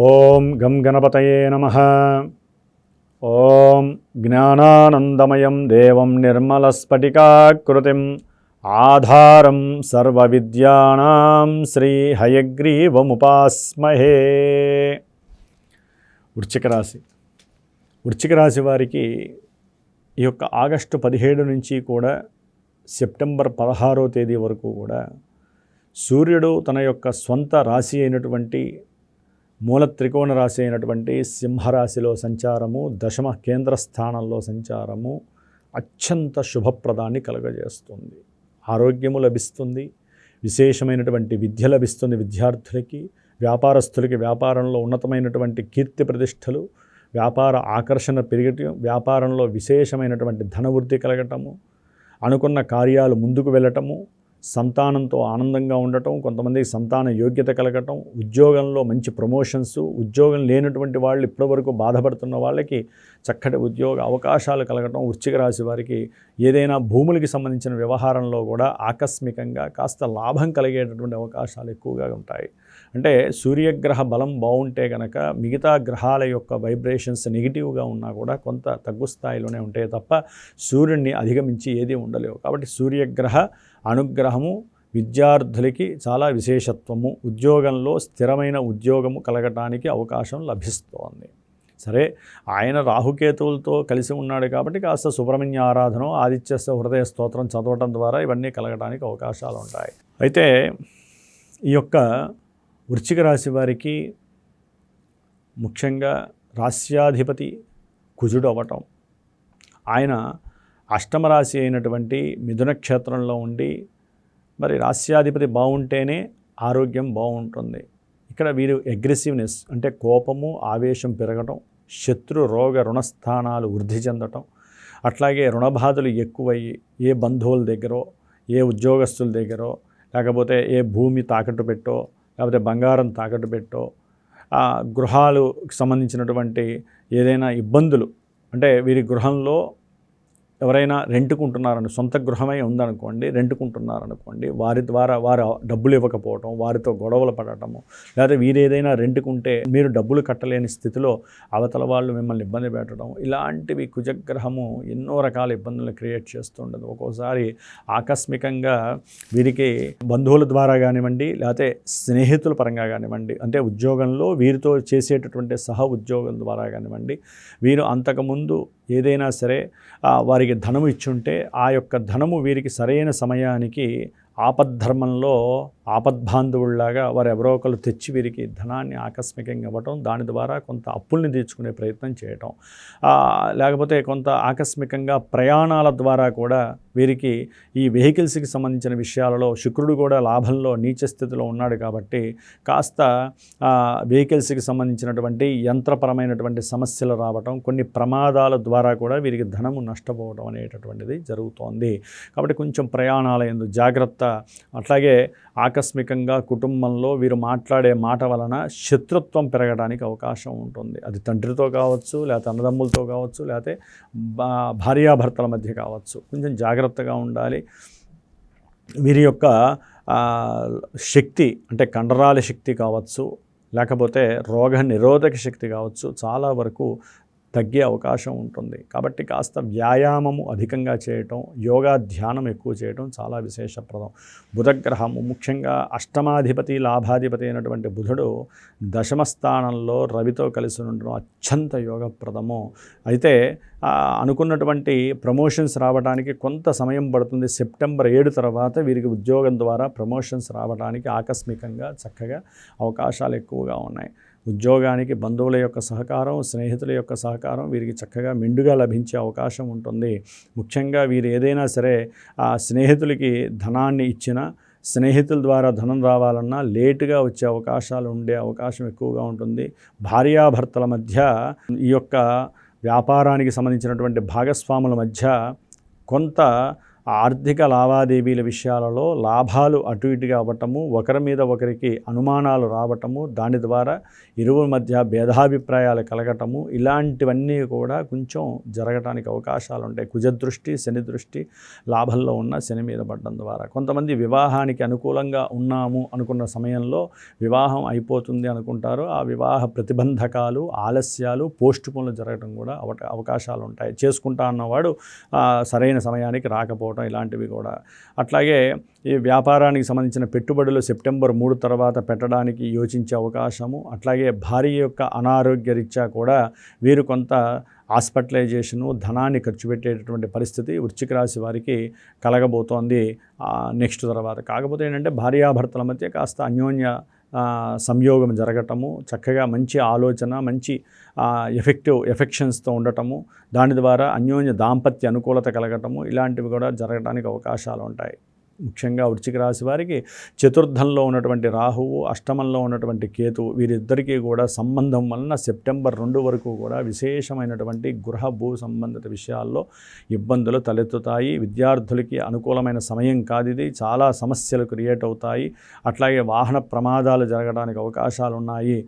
ఓం గం గణపతయే నమః. ఓం జ్ఞానానందమయం దేవం నిర్మలస్ఫటికాకృతిం ఆధారం సర్వవిద్యానాం శ్రీ హయగ్రీవముపాస్మహే. వృశ్చిక రాశి వారికి ఈ యొక్క ఆగస్టు 17 నుంచి కూడా సెప్టెంబర్ 16వ తేదీ వరకు కూడా సూర్యుడు తన యొక్క స్వంత రాశి అయినటువంటి మూల త్రికోణ రాశి అయినటువంటి సింహరాశిలో సంచారము, దశమ కేంద్ర స్థానంలో సంచారము అత్యంత శుభప్రదాన్ని కలుగజేస్తుంది. ఆరోగ్యము లభిస్తుంది, విశేషమైనటువంటి విద్య లభిస్తుంది విద్యార్థులకి, వ్యాపారస్తులకి వ్యాపారంలో ఉన్నతమైనటువంటి కీర్తి ప్రతిష్టలు, వ్యాపార ఆకర్షణ పెరగటం, వ్యాపారంలో విశేషమైనటువంటి ధనవృద్ధి కలగటము, అనుకున్న కార్యాలు ముందుకు వెళ్ళటము, సంతానంతో ఆనందంగా ఉండటం, కొంతమందికి సంతాన యోగ్యత కలగటం, ఉద్యోగంలో మంచి ప్రమోషన్స్, ఉద్యోగం లేనటువంటి వాళ్ళు ఇప్పటివరకు బాధపడుతున్న వాళ్ళకి చక్కటి ఉద్యోగ అవకాశాలు కలగటం, వృశ్చిక రాశి వారికి ఏదైనా భూములకి సంబంధించిన వ్యవహారంలో కూడా ఆకస్మికంగా కాస్త లాభం కలిగేటటువంటి అవకాశాలు ఎక్కువగా ఉంటాయి. అంటే సూర్యగ్రహ బలం బాగుంటే కనుక మిగతా గ్రహాల యొక్క వైబ్రేషన్స్ నెగిటివ్గా ఉన్నా కూడా కొంత తగ్గు స్థాయిలోనే ఉంటాయి తప్ప సూర్యుడిని అధిగమించి ఏది ఉండలేవు. కాబట్టి సూర్యగ్రహ అనుగ్రహము విద్యార్థులకి చాలా విశేషత్వము, ఉద్యోగంలో స్థిరమైన ఉద్యోగము కలగటానికి అవకాశం లభిస్తోంది. సరే, ఆయన రాహుకేతువులతో కలిసి ఉన్నాడు కాబట్టి కాస్త సుబ్రహ్మణ్య ఆరాధన, ఆదిత్యస్య హృదయ స్తోత్రం చదవటం ద్వారా ఇవన్నీ కలగడానికి అవకాశాలు ఉంటాయి. అయితే ఈ యొక్క వృశ్చిక రాశి వారికి ముఖ్యంగా రాస్యాధిపతి కుజుడు అవ్వటం, ఆయన అష్టమ రాశి అయినటువంటి మిథున క్షేత్రంలో ఉండి మరి రాస్యాధిపతి బాగుంటేనే ఆరోగ్యం బాగుంటుంది. ఇక్కడ వీరు అగ్రెసివ్నెస్ అంటే కోపము, ఆవేశం పెరగటం, శత్రు రోగ రుణస్థానాలు వృద్ధి చెందటం, అట్లాగే రుణబాధలు ఎక్కువయ్యి ఏ బంధువుల దగ్గరో, ఏ ఉద్యోగస్తుల దగ్గరో, లేకపోతే ఏ భూమి తాకట్టు పెట్టో, లేకపోతే బంగారం తాకట్టు పెట్టో, గృహాలకు సంబంధించినటువంటి ఏదైనా ఇబ్బందులు, అంటే వీరి గృహంలో ఎవరైనా రెంట్కుంటున్నారని, సొంత గృహమై ఉందనుకోండి, రెంట్కుంటున్నారనుకోండి, వారి ద్వారా వారు డబ్బులు ఇవ్వకపోవటం, వారితో గొడవలు పడటము, లేకపోతే వీరేదైనా రెంట్కుంటే మీరు డబ్బులు కట్టలేని స్థితిలో అవతల వాళ్ళు మిమ్మల్ని ఇబ్బంది పెట్టడం, ఇలాంటివి కుజగ్రహము ఎన్నో రకాల ఇబ్బందులను క్రియేట్ చేస్తుండదు. ఒక్కోసారి ఆకస్మికంగా వీరికి బంధువుల ద్వారా కానివ్వండి, లేకపోతే స్నేహితుల పరంగా కానివ్వండి, అంటే ఉద్యోగంలో వీరితో చేసేటటువంటి సహ ఉద్యోగం ద్వారా కానివ్వండి, వీరు అంతకుముందు ఏదైనా సరే వారికి ధనము ఇచ్చుంటే ఆ యొక్క ధనము వీరికి సరైన సమయానికి ఆపద్ధర్మంలో ఆపద్బాంధవుల్లాగా వారు ఎవరో ఒకరు తెచ్చి వీరికి ధనాన్ని ఆకస్మికంగా ఇవ్వటం, దాని ద్వారా కొంత అప్పుల్ని తీర్చుకునే ప్రయత్నం చేయటం, లేకపోతే కొంత ఆకస్మికంగా ప్రయాణాల ద్వారా కూడా వీరికి ఈ వెహికల్స్కి సంబంధించిన విషయాలలో శుక్రుడు కూడా లాభంలో నీచ స్థితిలో ఉన్నాడు కాబట్టి కాస్త వెహికల్స్కి సంబంధించినటువంటి యంత్రపరమైనటువంటి సమస్యలు రావటం, కొన్ని ప్రమాదాల ద్వారా కూడా వీరికి ధనము నష్టపోవడం అనేటటువంటిది జరుగుతోంది. కాబట్టి కొంచెం ప్రయాణాల యందు జాగ్రత్త. అట్లాగే ఆకస్మికంగా కుటుంబంలో వీరు మాట్లాడే మాట వలన శత్రుత్వం పెరగడానికి అవకాశం ఉంటుంది. అది తండ్రితో కావచ్చు, లేకపోతే అన్నదమ్ములతో కావచ్చు, లేకపోతే భార్యాభర్తల మధ్య కావచ్చు. కొంచెం జాగ్రత్తగా ఉండాలి. వీరి యొక్క శక్తి అంటే కండరాల శక్తి కావచ్చు, లేకపోతే రోగ నిరోధక శక్తి కావచ్చు, చాలా వరకు తగ్గే అవకాశం ఉంటుంది. కాబట్టి కాస్త వ్యాయామము అధికంగా చేయటం, యోగా ధ్యానం ఎక్కువ చేయటం చాలా విశేషప్రదం. బుధగ్రహము ముఖ్యంగా అష్టమాధిపతి లాభాధిపతి అయినటువంటి బుధుడు దశమ స్థానంలో రవితో కలిసి ఉండడం అత్యంత యోగప్రదము. అయితే అనుకున్నటువంటి ప్రమోషన్స్ రావడానికి కొంత సమయం పడుతుంది. సెప్టెంబర్ 7 తర్వాత వీరికి ఉద్యోగం ద్వారా ప్రమోషన్స్ రావడానికి ఆకస్మికంగా చక్కగా అవకాశాలు ఎక్కువగా ఉన్నాయి. ఉద్యోగానికి బంధువుల యొక్క సహకారం, స్నేహితుల యొక్క సహకారం వీరికి చక్కగా మెండుగా లభించే అవకాశం ఉంటుంది. ముఖ్యంగా వీరు ఏదైనా సరే ఆ స్నేహితులకి ధనాన్ని ఇచ్చినా, స్నేహితుల ద్వారా ధనం రావాలన్నా లేటుగా వచ్చే అవకాశాలు ఉండే అవకాశం ఎక్కువగా ఉంటుంది. భార్యాభర్తల మధ్య ఈ యొక్క వ్యాపారానికి సంబంధించినటువంటి భాగస్వాముల మధ్య కొంత ఆర్థిక లావాదేవీల విషయాలలో లాభాలు అటు ఇటుగా అవ్వటము, ఒకరి మీద ఒకరికి అనుమానాలు రావటము, దాని ద్వారా ఇరువురి మధ్య భేదాభిప్రాయాలు కలగటము, ఇలాంటివన్నీ కూడా కొంచెం జరగటానికి అవకాశాలు ఉంటాయి. కుజదృష్టి, శని దృష్టి లాభంలో ఉన్న శని మీద పడడం ద్వారా కొంతమంది వివాహానికి అనుకూలంగా ఉన్నాము అనుకున్న సమయంలో వివాహం అయిపోతుంది అనుకుంటారు. ఆ వివాహ ప్రతిబంధకాలు, ఆలస్యాలు, పోస్ట్ పోన్లు జరగడం కూడా అవకాశాలు ఉంటాయి. చేసుకుంటా అన్నవాడు సరైన సమయానికి రాకపోవడం, ఇలాంటివి కూడా. అట్లాగే ఈ వ్యాపారానికి సంబంధించిన పెట్టుబడులు సెప్టెంబర్ 3 తర్వాత పెట్టడానికి యోచించే అవకాశము, అట్లాగే భార్య యొక్క అనారోగ్య రీత్యా కూడా వీరు కొంత హాస్పిటలైజేషను, ధనాన్ని ఖర్చు పెట్టేటటువంటి పరిస్థితి వృశ్చిక రాశి వారికి కలగబోతోంది నెక్స్ట్ తర్వాత. కాకపోతే ఏంటంటే భార్యాభర్తల మధ్య కాస్త అన్యోన్య సంయోగం జరగటము, చక్కగా మంచి ఆలోచన, మంచి ఎఫెక్షన్స్తో ఉండటము, దాని ద్వారా అన్యోన్య దాంపత్య అనుకూలత కలగటము, ఇలాంటివి కూడా జరగడానికి అవకాశాలు ఉంటాయి. ముఖ్యంగా వృశ్చిక రాశి వారికి చతుర్థంలో ఉన్నటువంటి రాహువు, అష్టమంలో ఉన్నటువంటి కేతువు, వీరిద్దరికీ కూడా సంబంధం వలన సెప్టెంబర్ 2 వరకు కూడా విశేషమైనటువంటి గృహ భూ సంబంధిత విషయాల్లో ఇబ్బందులు తలెత్తుతాయి. విద్యార్థులకి అనుకూలమైన సమయం కాదు ఇది. చాలా సమస్యలు క్రియేట్ అవుతాయి. అట్లాగే వాహన ప్రమాదాలు జరగడానికి అవకాశాలు ఉన్నాయి.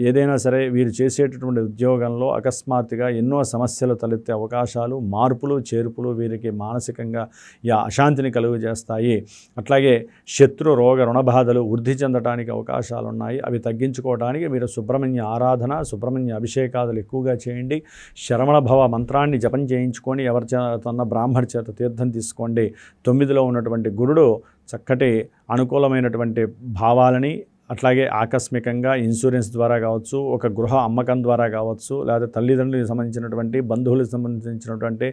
ఏదైనా సరే వీరు చేసేటటువంటి ఉద్యోగంలో అకస్మాత్తుగా ఎన్నో సమస్యలు తలెత్తే అవకాశాలు, మార్పులు చేర్పులు వీరికి మానసికంగా ఈ అశాంతిని కలుగజేస్తాయి. అట్లాగే శత్రు రోగ రుణబాధలు వృద్ధి చెందడానికి అవకాశాలు ఉన్నాయి. అవి తగ్గించుకోవడానికి మీరు సుబ్రహ్మణ్య ఆరాధన, సుబ్రహ్మణ్య అభిషేకాదులు ఎక్కువగా చేయండి. శరవణ భవ మంత్రాన్ని జపం చేయించుకొని ఎవరి చేతన్న బ్రాహ్మణ చేత తీర్థం తీసుకోండి. 9లో ఉన్నటువంటి గురుడు చక్కటి అనుకూలమైనటువంటి భావాలని, అట్లాగే ఆకస్మికంగా ఇన్సూరెన్స్ ద్వారా కావచ్చు, ఒక గృహ అమ్మకం ద్వారా కావచ్చు, లేదా తల్లిదండ్రులకు సంబంధించినటువంటి బంధువులకు సంబంధించినటువంటి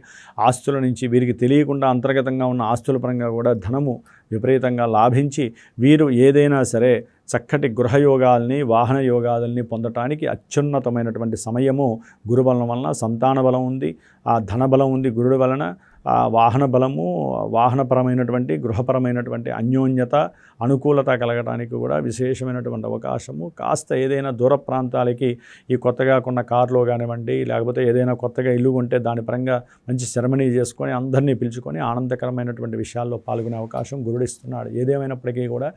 ఆస్తుల నుంచి వీరికి తెలియకుండా అంతర్గతంగా ఉన్న ఆస్తుల పరంగా కూడా ధనము విపరీతంగా లాభించి వీరు ఏదైనా సరే చక్కటి గృహయోగాల్ని, వాహన యోగాలని పొందటానికి అత్యున్నతమైనటువంటి సమయము గురుబలం వలన. సంతాన బలం ఉంది, ఆ ధనబలం ఉంది గురుడు వలన, వాహన బలము, వాహనపరమైనటువంటి గృహపరమైనటువంటి అన్యోన్యత, అనుకూలత కలగడానికి కూడా విశేషమైనటువంటి అవకాశము. కాస్త ఏదైనా దూర ప్రాంతాలకి ఈ కొత్తగా కొన్న కారులో కానివ్వండి, లేకపోతే ఏదైనా కొత్తగా ఇల్లు కొంటే దాని పరంగా మంచి సెరమనీ చేసుకొని అందరినీ పిలుచుకొని ఆనందకరమైనటువంటి విషయాల్లో పాల్గొనే అవకాశం గురుడిస్తున్నాడు. ఏదేమైనప్పటికీ కూడా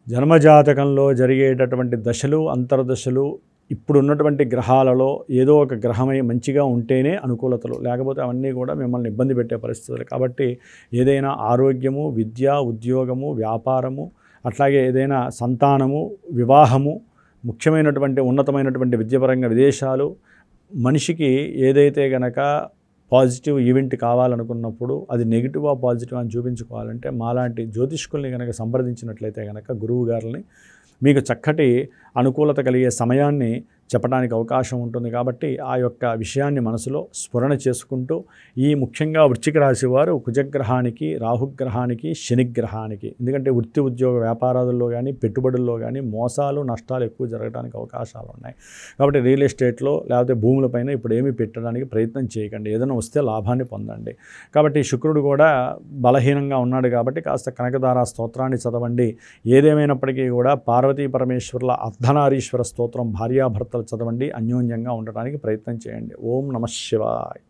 జన్మజాతకంలో జరిగేటటువంటి దశలు, అంతర్దశలు, ఇప్పుడున్నటువంటి గ్రహాలలో ఏదో ఒక గ్రహమై మంచిగా ఉంటేనే అనుకూలతలు, లేకపోతే అవన్నీ కూడా మిమ్మల్ని ఇబ్బంది పెట్టే పరిస్థితులు. కాబట్టి ఏదైనా ఆరోగ్యము, విద్య, ఉద్యోగము, వ్యాపారము, అట్లాగే ఏదైనా సంతానము, వివాహము, ముఖ్యమైనటువంటి ఉన్నతమైనటువంటి విద్యపరంగా విదేశాలు, మనిషికి ఏదైతే గనక పాజిటివ్ ఈవెంట్ కావాలనుకున్నప్పుడు అది నెగిటివా పాజిటివ్ అని చూపించుకోవాలంటే మాలాంటి జ్యోతిష్కుల్ని కనుక సంప్రదించినట్లయితే కనుక గురువు గారిని మీకు చక్కటి అనుకూలత కలిగే సమయాన్ని చెప్పడానికి అవకాశం ఉంటుంది. కాబట్టి ఆ యొక్క విషయాన్ని మనసులో స్ఫురణ చేసుకుంటూ ఈ ముఖ్యంగా వృశ్చిక రాశి వారు కుజగ్రహానికి, రాహుగ్రహానికి, శనిగ్రహానికి, ఎందుకంటే వృత్తి ఉద్యోగ వ్యాపారాలలో కానీ పెట్టుబడుల్లో కానీ మోసాలు, నష్టాలు ఎక్కువ జరగడానికి అవకాశాలు ఉన్నాయి. కాబట్టి రియల్ ఎస్టేట్లో లేకపోతే భూములపైన ఇప్పుడు ఏమీ పెట్టడానికి ప్రయత్నం చేయకండి. ఏదైనా వస్తే లాభాన్ని పొందండి. కాబట్టి శుక్రుడు కూడా బలహీనంగా ఉన్నాడు కాబట్టి కాస్త కనకదార స్తోత్రాన్ని చదవండి. ఏదేమైనప్పటికీ కూడా పార్వతీ పరమేశ్వరుల అర్ధనారీశ్వర స్తోత్రం భార్యాభర్తలు చదవండి. అన్యోన్యంగా ఉండడానికి ప్రయత్నం చేయండి. ఓం నమః శివాయ.